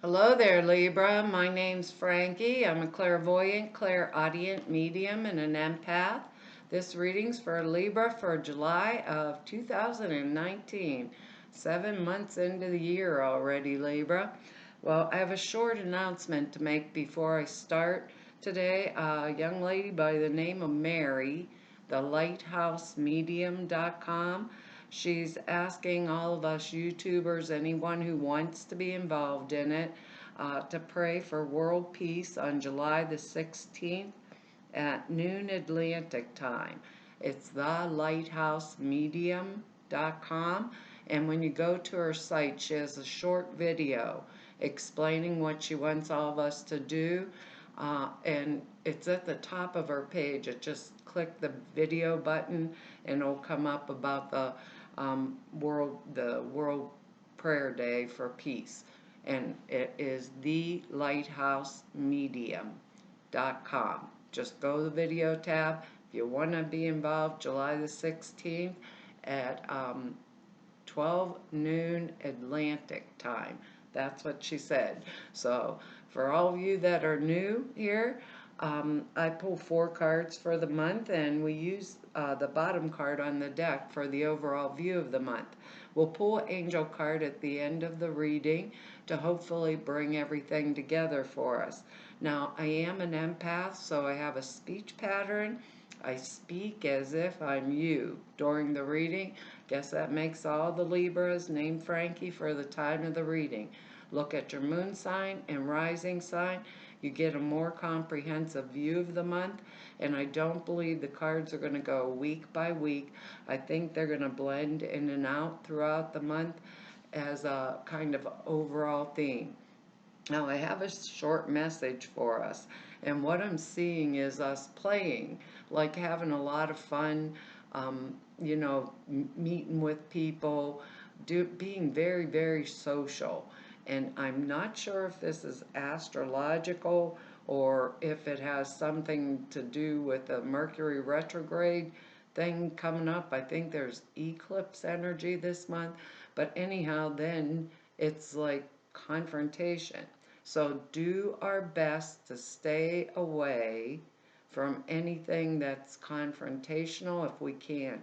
Hello there, Libra. My name's Frankie. I'm a clairvoyant, clairaudient medium, and an empath. This reading's for Libra for July of 2019. 7 months into the year already, Libra. Well, I have a short announcement to make before I start today. A young lady by the name of Mary, thelighthouse.medium.com. She's asking all of us YouTubers, anyone who wants to be involved in it, to pray for world peace on July the 16th at noon Atlantic time. It's thelighthouse.medium.com, and when you go to her site, she has a short video explaining what she wants all of us to do, and it's at the top of her page. It just click the video button and it'll come up about the World Prayer Day for Peace, and it is thelighthouse.medium.com. Just go to the video tab if you want to be involved. July the 16th at 12 noon Atlantic time. That's what she said. So for all of you that are new here, I pull 4 cards for the month, and we use the bottom card on the deck for the overall view of the month. We'll pull an angel card at the end of the reading to hopefully bring everything together for us. Now, I am an empath, so I have a speech pattern. I speak as if I'm you during the reading. Guess that makes all the Libras named Frankie for the time of the reading. Look at your moon sign and rising sign. You get a more comprehensive view of the month, and I don't believe the cards are going to go week by week. I think they're going to blend in and out throughout the month as a kind of overall theme. Now, I have a short message for us, and what I'm seeing is us playing, like having a lot of fun, meeting with people, being very, very social. And I'm not sure if this is astrological or if it has something to do with the Mercury retrograde thing coming up. I think there's eclipse energy this month, but anyhow, then it's like confrontation. So do our best to stay away from anything that's confrontational if we can.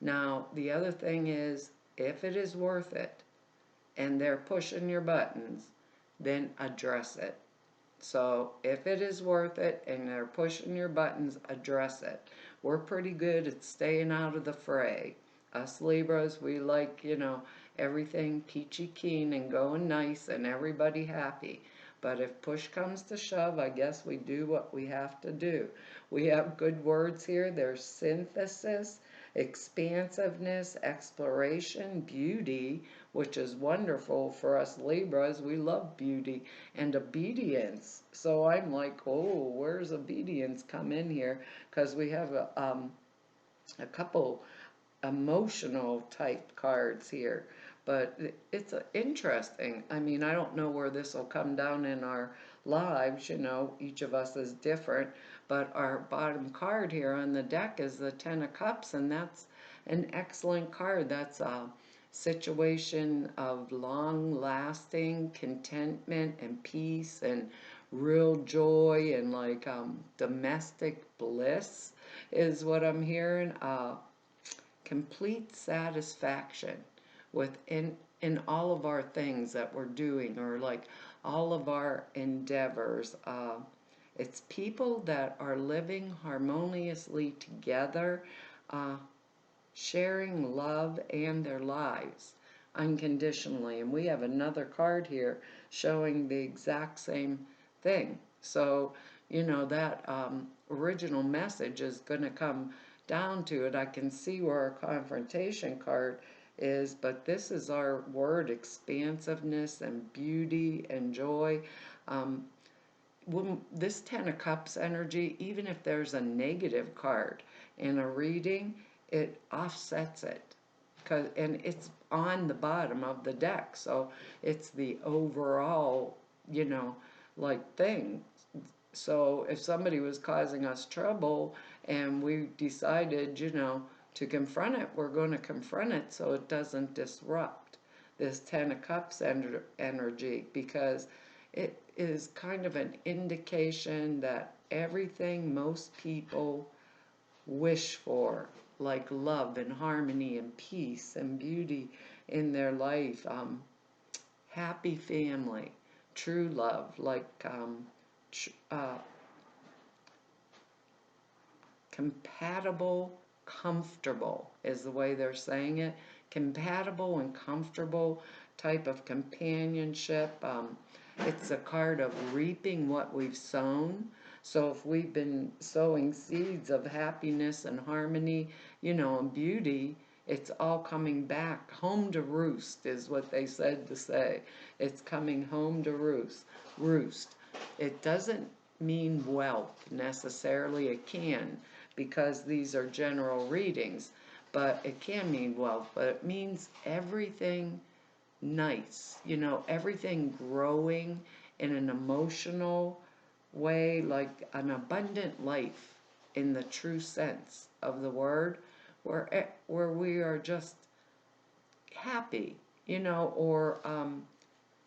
Now, the other thing is, if it is worth it and they're pushing your buttons, then address it. So if it is worth it and they're pushing your buttons, address it. We're pretty good at staying out of the fray. Us Libras, we like, everything peachy keen and going nice and everybody happy. But if push comes to shove, I guess we do what we have to do. We have good words here. There's synthesis, expansiveness, exploration, beauty, which is wonderful for us Libras. We love beauty, and obedience. So I'm like, oh, where's obedience come in here? Because we have a couple emotional type cards here, but it's interesting. I mean, I don't know where this will come down in our lives. Each of us is different, but our bottom card here on the deck is the 10 of Cups, and that's an excellent card. That's a situation of long-lasting contentment and peace and real joy and like domestic bliss is what I'm hearing. Complete satisfaction in all of our things that we're doing, or like all of our endeavors. It's people that are living harmoniously together, sharing love and their lives unconditionally. And we have another card here showing the exact same thing. So, that original message is going to come down to it. I can see where our confrontation card is, but this is our word: expansiveness and beauty and joy. When this 10 of Cups energy, even if there's a negative card in a reading, it offsets it, and it's on the bottom of the deck, so it's the overall, thing. So if somebody was causing us trouble and we decided, to confront it, we're going to confront it so it doesn't disrupt this 10 of Cups energy, because it is kind of an indication that everything most people wish for, like love and harmony and peace and beauty in their life, happy family, true love, like tr- uh, compatible, comfortable is the way they're saying it. Compatible and comfortable type of companionship. It's a card of reaping what we've sown. So if we've been sowing seeds of happiness and harmony, and beauty, it's all coming back. Home to roost is what they said to say. It's coming home to roost. Roost. It doesn't mean wealth necessarily. It can, because these are general readings, but it can mean wealth, but it means everything nice, everything growing in an emotional way, like an abundant life in the true sense of the word, where we are just happy, or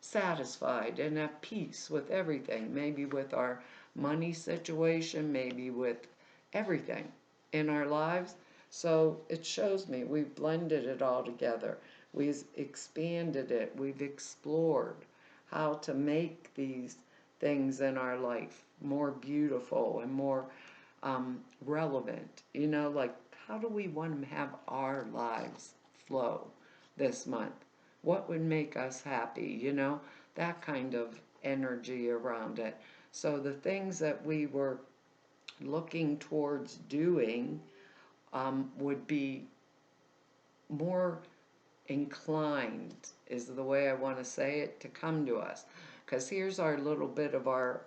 satisfied and at peace with everything, maybe with our money situation, maybe with everything in our lives. So it shows me we've blended it all together. We've expanded it. We've explored how to make these things in our life more beautiful and more relevant. Like, how do we want to have our lives flow this month? What would make us happy? That kind of energy around it. So the things that we were looking towards doing would be more inclined, is the way I want to say it, to come to us. Because here's our little bit of our,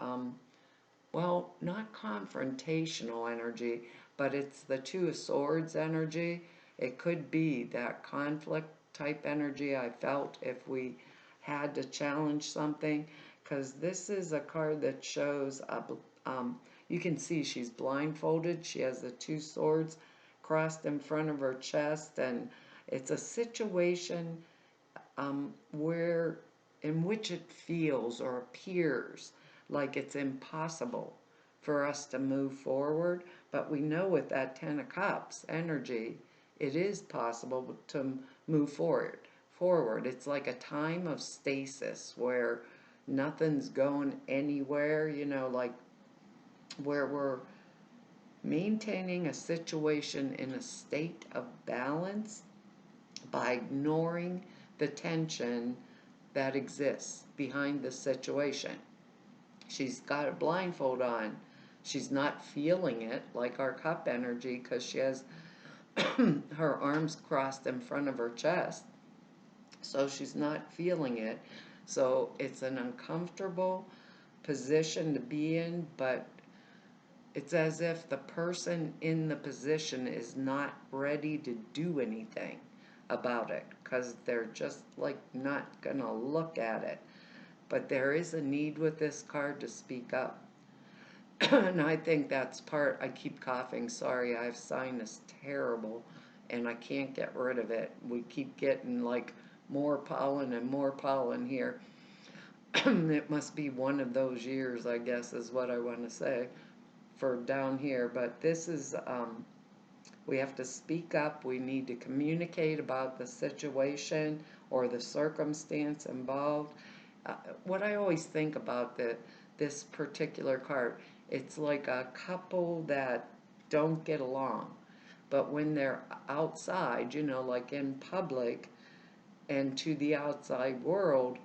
well, not confrontational energy, but it's the Two of Swords energy. It could be that conflict type energy I felt if we had to challenge something. Because this is a card that shows, you can see she's blindfolded. She has the two swords crossed in front of her chest, and it's a situation where in which it feels or appears like it's impossible for us to move forward. But we know with that Ten of Cups energy, it is possible to move forward. It's like a time of stasis where nothing's going anywhere, like where we're maintaining a situation in a state of balance by ignoring the tension that exists behind the situation. She's got a blindfold on. She's not feeling it like our cup energy, because she has her arms crossed in front of her chest. So she's not feeling it. So it's an uncomfortable position to be in, but it's as if the person in the position is not ready to do anything about it, because they're just like not gonna look at it. But there is a need with this card to speak up. And I think that's part, I keep coughing, sorry, I have sinus terrible, and I can't get rid of it. We keep getting like more pollen and more pollen here. It must be one of those years, I guess, is what I want to say, for down here. But this is, we have to speak up. We need to communicate about the situation or the circumstance involved. What I always think about this particular card, it's like a couple that don't get along. But when they're outside, like in public and to the outside world,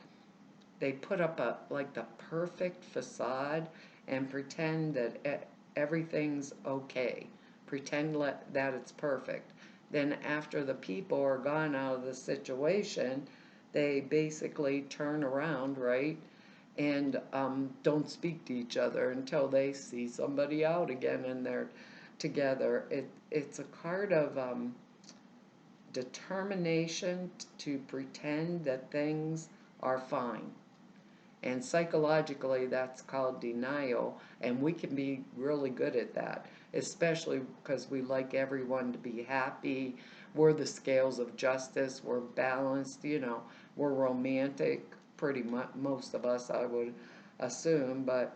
they put up like the perfect facade and pretend that everything's okay. Pretend that it's perfect. Then after the people are gone out of the situation, they basically turn around, right? And don't speak to each other until they see somebody out again and they're together. It's a card of determination to pretend that things are fine. And psychologically, that's called denial, and we can be really good at that, especially because we like everyone to be happy. We're the scales of justice, we're balanced, we're romantic, pretty much, most of us, I would assume, but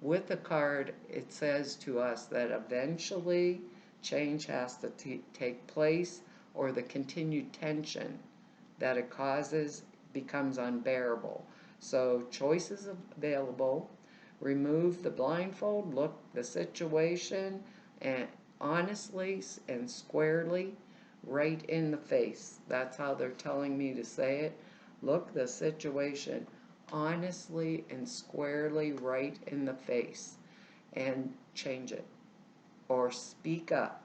with the card, it says to us that eventually change has to take place, or the continued tension that it causes becomes unbearable. So, choices available: remove the blindfold, look the situation and honestly and squarely right in the face. That's how they're telling me to say it. Look the situation honestly and squarely right in the face and change it. Or speak up.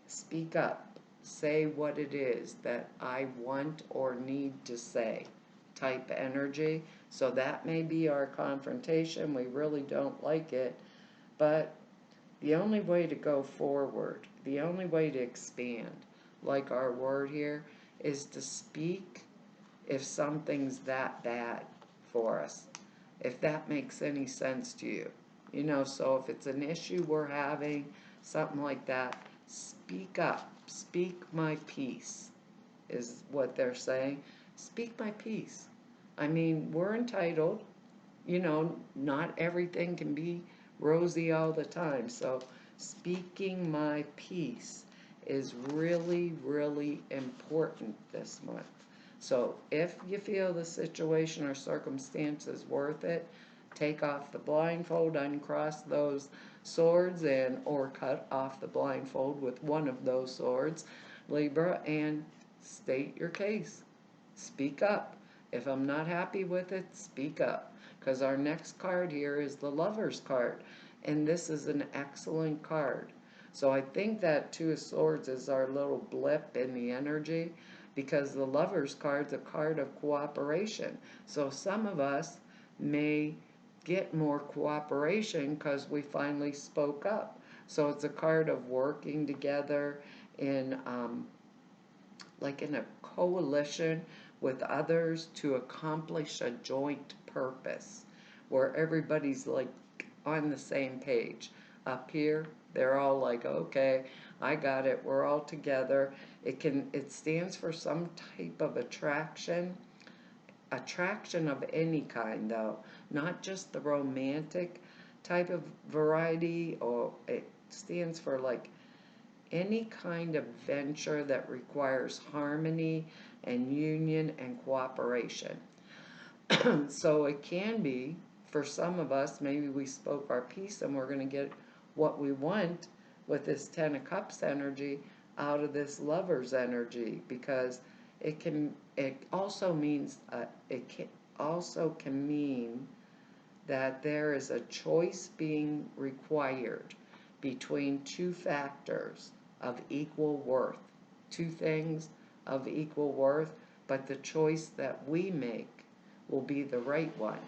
Speak up. Say what it is that I want or need to say. Type energy. So that may be our confrontation. We really don't like it. But the only way to go forward, the only way to expand, like our word here, is to speak if something's that bad for us. If that makes any sense to you. So if it's an issue we're having, something like that, speak up. Speak my peace, is what they're saying. Speak my peace. I mean, we're entitled. Not everything can be rosy all the time. So speaking my peace is really, really important this month. So if you feel the situation or circumstance is worth it, take off the blindfold, uncross those swords, and or cut off the blindfold with one of those swords, Libra, and state your case. Speak up. If I'm not happy with it, speak up. Because our next card here is the Lover's card, and this is an excellent card. So I think that Two of Swords is our little blip in the energy, because the Lover's card's a card of cooperation. So some of us may get more cooperation because we finally spoke up. So it's a card of working together in like in a coalition with others to accomplish a joint purpose where everybody's like on the same page. Up here, they're all like, okay, I got it, we're all together. It stands for some type of attraction of any kind though, not just the romantic type of variety, or it stands for like any kind of venture that requires harmony and union and cooperation. So it can be, for some of us, maybe we spoke our piece and we're going to get what we want with this Ten of Cups energy out of this Lover's energy, because it also means, also can mean that there is a choice being required between two factors of equal worth, two things of equal worth, but the choice that we make will be the right one.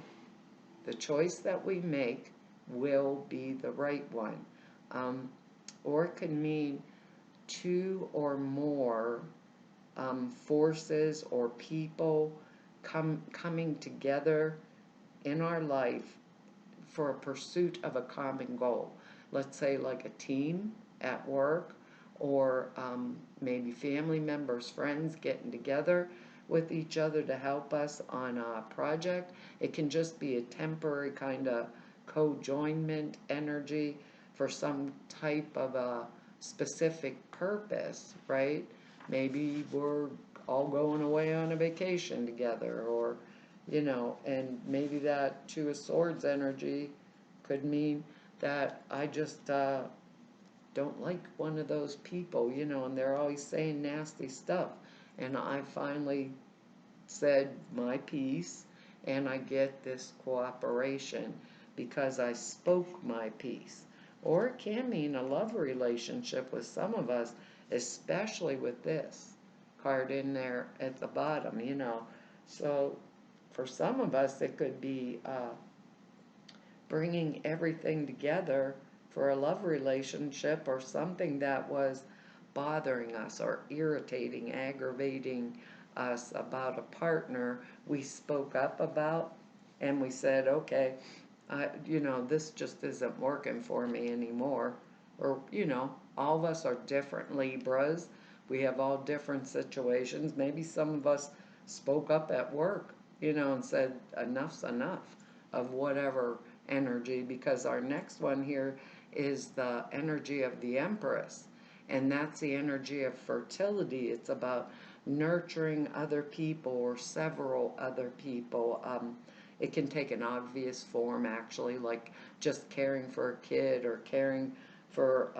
The choice that we make will be the right one. Or it can mean two or more forces or people coming together in our life for a pursuit of a common goal. Let's say like a team at work, or maybe family members, friends getting together with each other to help us on a project. It can just be a temporary kind of co-joinment energy for some type of a specific purpose, right? Maybe we're all going away on a vacation together, or and maybe that Two of Swords energy could mean that I just don't like one of those people, and they're always saying nasty stuff. And I finally said my piece, and I get this cooperation because I spoke my piece. Or it can mean a love relationship with some of us, especially with this card in there at the bottom, So for some of us, it could be bringing everything together for a love relationship, or something that was bothering us or irritating, aggravating us about a partner we spoke up about, and we said, okay, this just isn't working for me anymore. Or, all of us are different Libras. We have all different situations. Maybe some of us spoke up at work, and said, enough's enough. of whatever energy, because our next one here is the energy of the Empress, and that's the energy of fertility. It's about nurturing other people or several other people. It can take an obvious form, actually, like just caring for a kid or caring for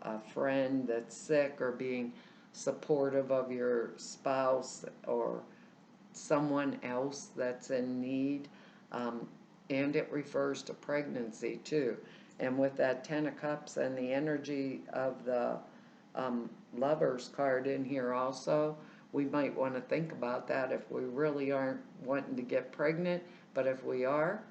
a friend that's sick, or being supportive of your spouse or someone else that's in need. Um, and it refers to pregnancy too. And with that Ten of Cups and the energy of the Lovers card in here also, we might want to think about that if we really aren't wanting to get pregnant. But if we are,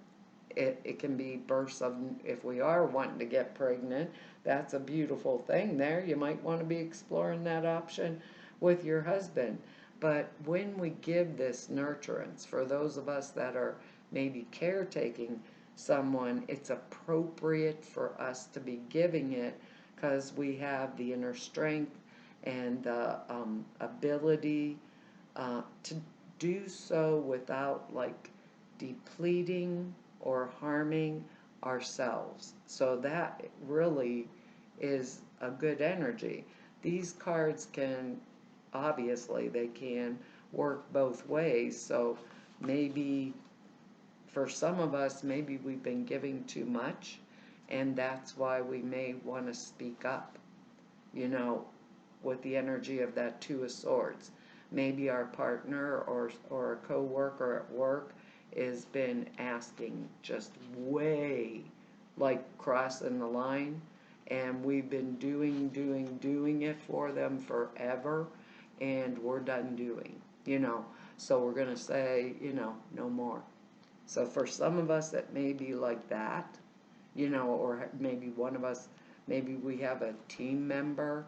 it can be bursts of, if we are wanting to get pregnant, that's a beautiful thing there. You might want to be exploring that option with your husband. But when we give this nurturance, for those of us that are maybe caretaking someone, it's appropriate for us to be giving it, because we have the inner strength and the ability to do so without like depleting or harming ourselves. So that really is a good energy. These cards can, obviously, they can work both ways. So maybe for some of us, maybe we've been giving too much, and that's why we may want to speak up, you know, with the energy of that Two of Swords. Maybe our partner or a co-worker at work has been asking just way, like crossing the line, and we've been doing it for them forever, and we're done doing, you know. So we're going to say, you know, no more. So for some of us, it may be like that, you know, or maybe one of us, maybe we have a team member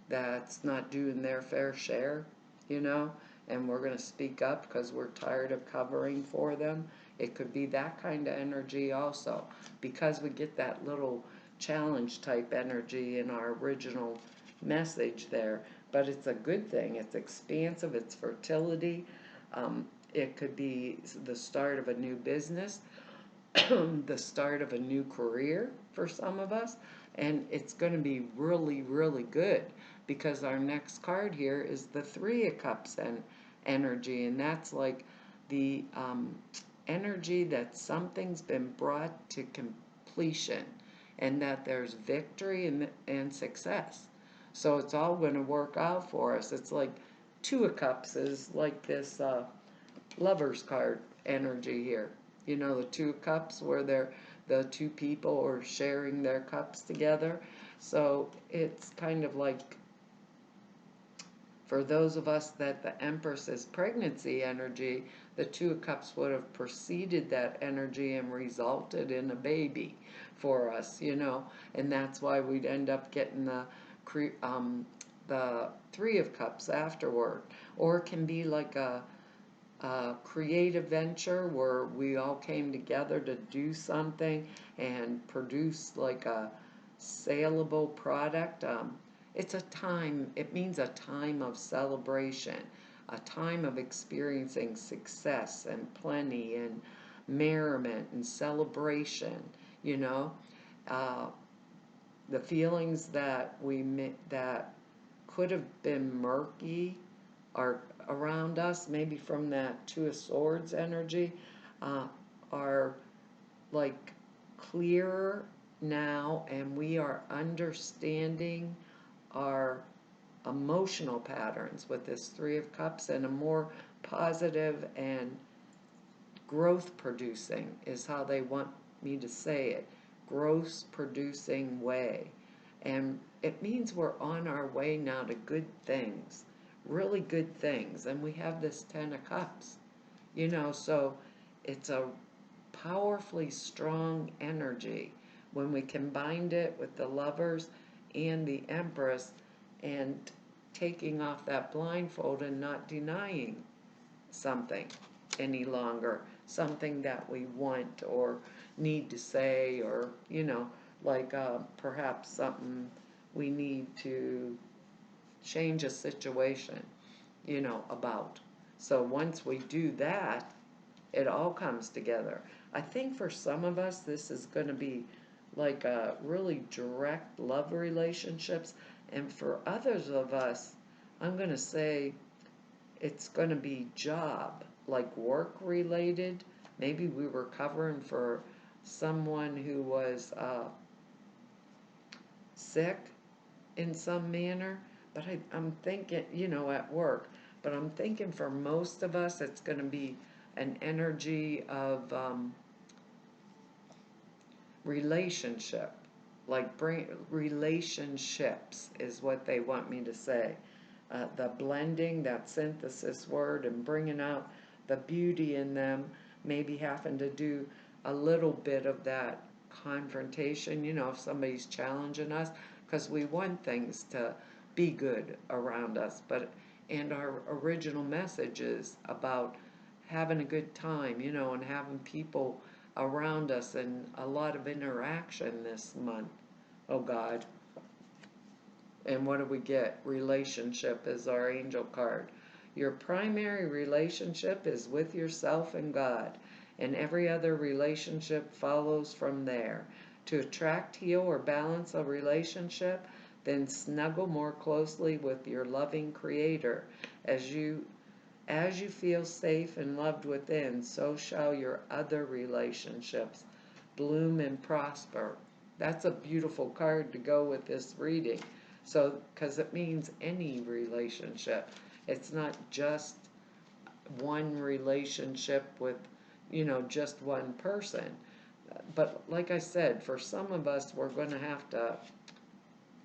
that's not doing their fair share, you know, and we're going to speak up because we're tired of covering for them. It could be that kind of energy also, because we get that little challenge type energy in our original message there. But it's a good thing. It's expansive, it's fertility. It could be the start of a new business, the start of a new career for some of us, and it's going to be really, really good, because our next card here is the Three of Cups and energy, and that's like the energy that something's been brought to completion, and that there's victory and success. So it's all going to work out for us. It's like Two of Cups is like this Lovers card energy here. You know, the Two of Cups, where the two people are sharing their cups together. So it's kind of like, for those of us that the Empress is pregnancy energy, the Two of Cups would have preceded that energy and resulted in a baby for us, you know, and that's why we'd end up getting the Three of Cups afterward. Or it can be like a creative venture where we all came together to do something and produce like a saleable product. It's a time, it means a time of celebration, a time of experiencing success and plenty and merriment and celebration, you know. Uh, the feelings that that could have been murky are around us, maybe from that Two of Swords energy, uh, are like clearer now, and we are understanding our emotional patterns with this Three of Cups in a more positive and growth producing, is how they want me to say it, growth producing way. And it means we're on our way now to good things, really good things. And we have this Ten of Cups, you know, so it's a powerfully strong energy when we combined it with the Lovers and the Empress, and taking off that blindfold and not denying something any longer, something that we want or need to say, or, you know, like perhaps something we need to change a situation, you know, about. So once we do that, it all comes together. I think for some of us, this is going to be like a really direct love relationships. And for others of us, I'm going to say it's going to be job, like work related. Maybe we were covering for someone who was sick in some manner. But I'm thinking, at work. But I'm thinking for most of us, it's going to be an energy of relationship. Like bring relationships is what they want me to say. The blending, that synthesis word, and bringing out the beauty in them, maybe having to do a little bit of that confrontation, if somebody's challenging us, because we want things to be good around us. And our original message is about having a good time, and having people around us and a lot of interaction this month. Oh God. And what do we get? Relationship is our angel card. Your primary relationship is with yourself and God, and every other relationship follows from there. To attract, heal, or balance a relationship, then snuggle more closely with your loving Creator. As you feel safe and loved within, so shall your other relationships bloom and prosper. That's a beautiful card to go with this reading. So, because it means any relationship. It's not just one relationship with, just one person. But like I said, for some of us, we're going to have to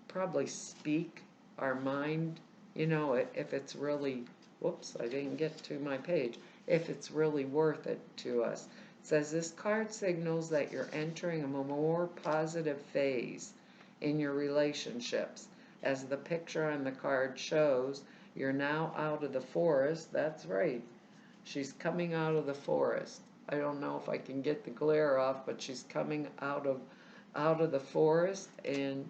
probably speak our mind, if it's really, whoops, I didn't get to my page, if it's really worth it to us. It says this card signals that you're entering a more positive phase in your relationships. As the picture on the card shows, you're now out of the forest. That's right. She's coming out of the forest. I don't know if I can get the glare off, but she's coming out of the forest and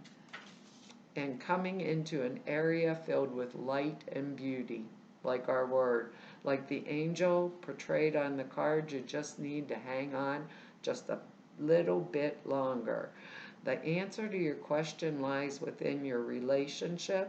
coming into an area filled with light and beauty, like our word. Like the angel portrayed on the card, you just need to hang on just a little bit longer. The answer to your question lies within your relationship.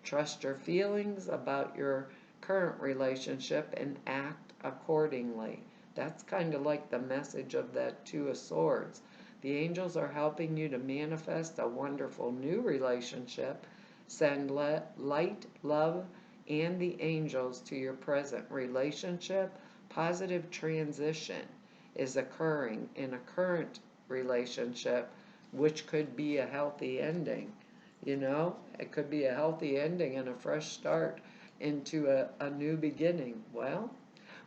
Trust your feelings about your current relationship and act accordingly. That's kind of like the message of that Two of Swords. The angels are helping you to manifest a wonderful new relationship. Send light, love, and the angels to your present relationship. Positive transition is occurring in a current relationship, which could be a healthy ending. It could be a healthy ending and a fresh start into a new beginning. Well,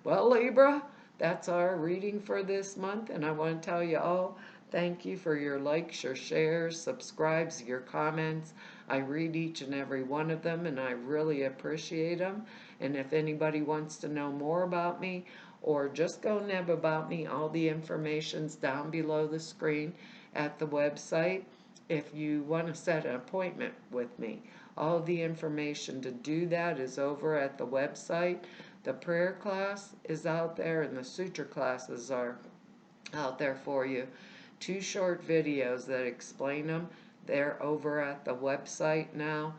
Libra, that's our reading for this month, and I want to tell you all thank you for your likes, your shares, subscribes, your comments. I read each and every one of them, and I really appreciate them. And if anybody wants to know more about me or just go neb about me, all the information's down below the screen at the website. If you want to set an appointment with me, all the information to do that is over at the website. The prayer class is out there, and the sutra classes are out there for you. 2 short videos that explain them. They're over at the website now.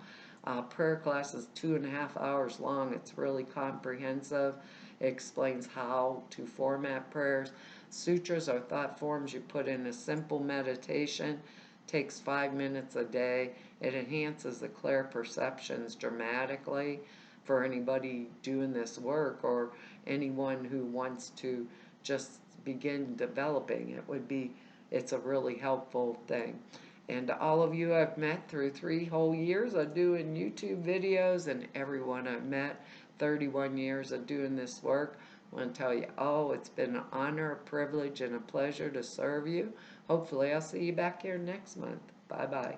Prayer class is 2.5 hours long. It's really comprehensive. It explains how to format prayers. Sutras are thought forms you put in a simple meditation. Takes 5 minutes a day. It enhances the clear perceptions dramatically for anybody doing this work or anyone who wants to just begin developing. It's a really helpful thing. And all of you I've met through 3 whole years of doing YouTube videos, and everyone I've met 31 years of doing this work, I want to tell you, it's been an honor, a privilege, and a pleasure to serve you. Hopefully I'll see you back here next month. Bye-bye.